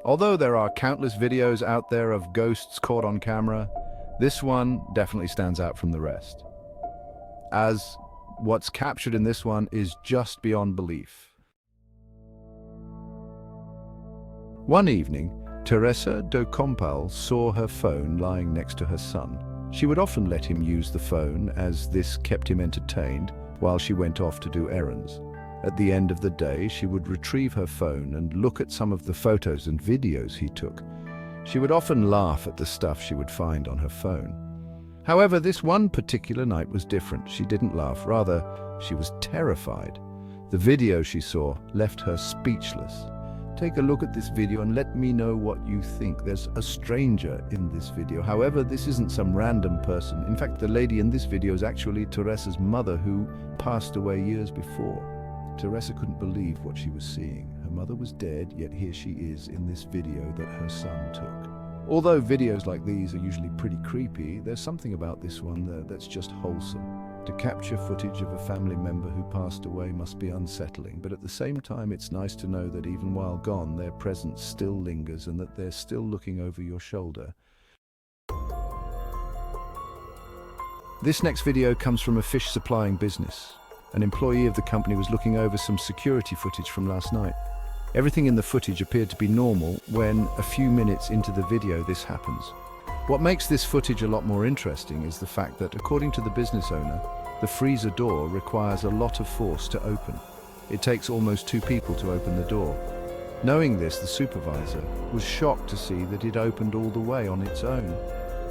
Although there are countless videos out there of ghosts caught on camera, this one definitely stands out from the rest, as what's captured in this one is just beyond belief. One evening, Teresa do Compal saw her phone lying next to her son. She would often let him use the phone, as this kept him entertained while she went off to do errands. At the end of the day, she would retrieve her phone and look at some of the photos and videos he took. She would often laugh at the stuff she would find on her phone. However, this one particular night was different. She didn't laugh, rather, she was terrified. The video she saw left her speechless. Take a look at this video and let me know what you think. There's a stranger in this video. However, this isn't some random person. In fact, the lady in this video is actually Teresa's mother, who passed away years before. Teresa couldn't believe what she was seeing. Her mother was dead, yet here she is in this video that her son took. Although videos like these are usually pretty creepy, there's something about this one that's just wholesome. To capture footage of a family member who passed away must be unsettling, but at the same time it's nice to know that even while gone, their presence still lingers and that they're still looking over your shoulder. This next video comes from a fish supplying business. An employee of the company was looking over some security footage from last night. Everything in the footage appeared to be normal when, a few minutes into the video, this happens. What makes this footage a lot more interesting is the fact that, according to the business owner, the freezer door requires a lot of force to open. It takes almost 2 people to open the door. Knowing this, the supervisor was shocked to see that it opened all the way on its own.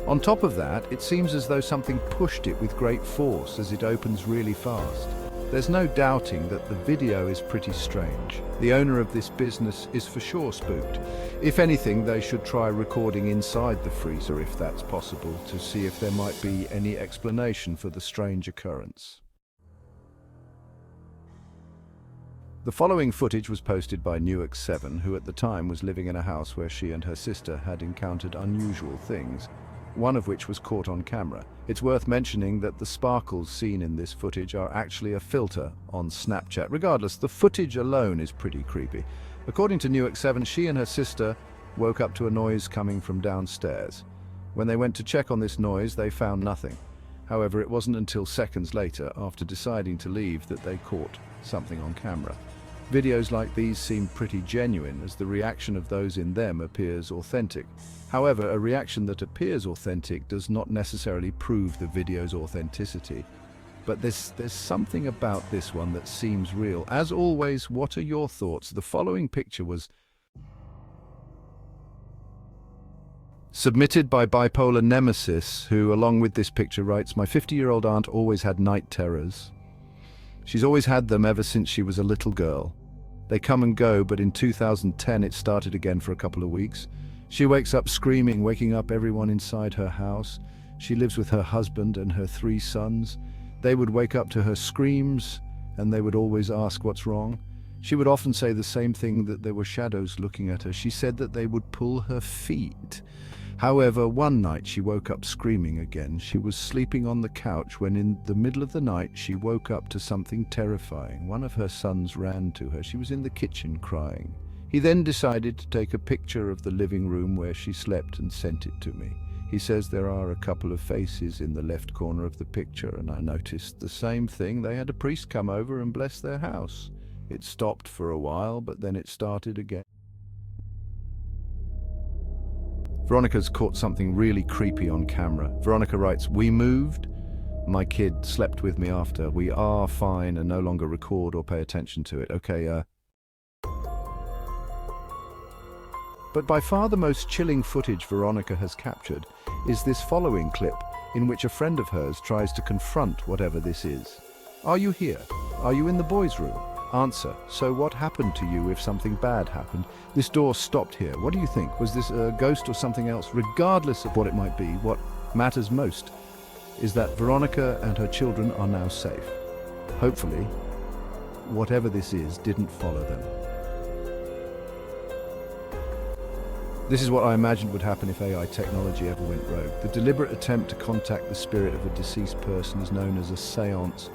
On top of that, it seems as though something pushed it with great force as it opens really fast. There's no doubting that the video is pretty strange. The owner of this business is for sure spooked. If anything, they should try recording inside the freezer if that's possible, to see if there might be any explanation for the strange occurrence. The following footage was posted by Newark7, who at the time was living in a house where she and her sister had encountered unusual things, one of which was caught on camera. It's worth mentioning that the sparkles seen in this footage are actually a filter on Snapchat. Regardless, the footage alone is pretty creepy. According to Newark7, she and her sister woke up to a noise coming from downstairs. When they went to check on this noise, they found nothing. However, it wasn't until seconds later, after deciding to leave, that they caught something on camera. Videos like these seem pretty genuine, as the reaction of those in them appears authentic. However, a reaction that appears authentic does not necessarily prove the video's authenticity. But there's something about this one that seems real. As always, what are your thoughts? The following picture was submitted by Bipolar Nemesis, who, along with this picture, writes, "My 50-year-old aunt always had night terrors. She's always had them ever since she was a little girl. They come and go, but in 2010 it started again for a couple of weeks. She wakes up screaming, waking up everyone inside her house. She lives with her husband and her 3 sons. They would wake up to her screams, and they would always ask what's wrong. She would often say the same thing, that there were shadows looking at her. She said that they would pull her feet. However, one night she woke up screaming again. She was sleeping on the couch when in the middle of the night she woke up to something terrifying. One of her sons ran to her. She was in the kitchen crying. He then decided to take a picture of the living room where she slept and sent it to me. He says there are a couple of faces in the left corner of the picture, and I noticed the same thing. They had a priest come over and bless their house. It stopped for a while, but then it started again." Veronica's caught something really creepy on camera. Veronica writes, "We moved. My kid slept with me after. We are fine and no longer record or pay attention to it. Okay, But by far the most chilling footage Veronica has captured is this following clip, in which a friend of hers tries to confront whatever this is. "Are you here? Are you in the boys' room? Answer. So what happened to you if something bad happened? This door stopped here. What do you think? Was this a ghost or something else?" Regardless of what it might be, what matters most is that Veronica and her children are now safe. Hopefully, whatever this is didn't follow them. This is what I imagined would happen if AI technology ever went rogue. The deliberate attempt to contact the spirit of a deceased person is known as a seance.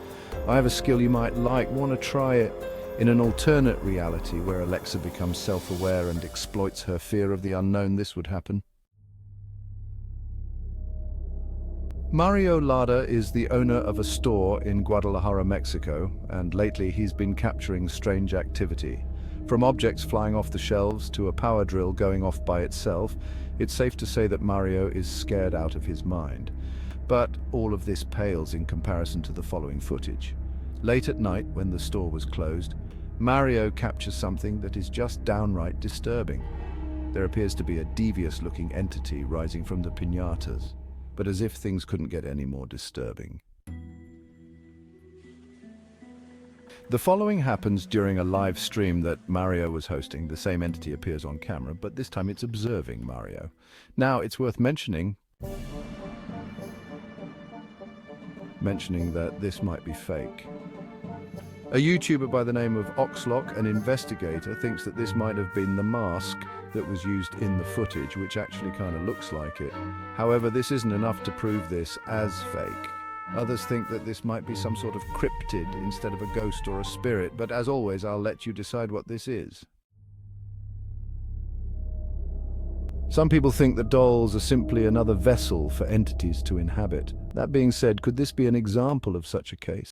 I have a skill you might like. Want to try it? In an alternate reality where Alexa becomes self-aware and exploits her fear of the unknown, this would happen. Mario Lada is the owner of a store in Guadalajara, Mexico, and lately he's been capturing strange activity. From objects flying off the shelves to a power drill going off by itself, it's safe to say that Mario is scared out of his mind. But all of this pales in comparison to the following footage. Late at night, when the store was closed, Mario captures something that is just downright disturbing. There appears to be a devious-looking entity rising from the piñatas, but as if things couldn't get any more disturbing. The following happens during a live stream that Mario was hosting. The same entity appears on camera, but this time it's observing Mario. Now, it's worth mentioning that this might be fake. A YouTuber by the name of Oxlock, an investigator, thinks that this might have been the mask that was used in the footage, which actually kind of looks like it. However, this isn't enough to prove this as fake. Others think that this might be some sort of cryptid instead of a ghost or a spirit, but as always, I'll let you decide what this is. Some people think that dolls are simply another vessel for entities to inhabit. That being said, could this be an example of such a case?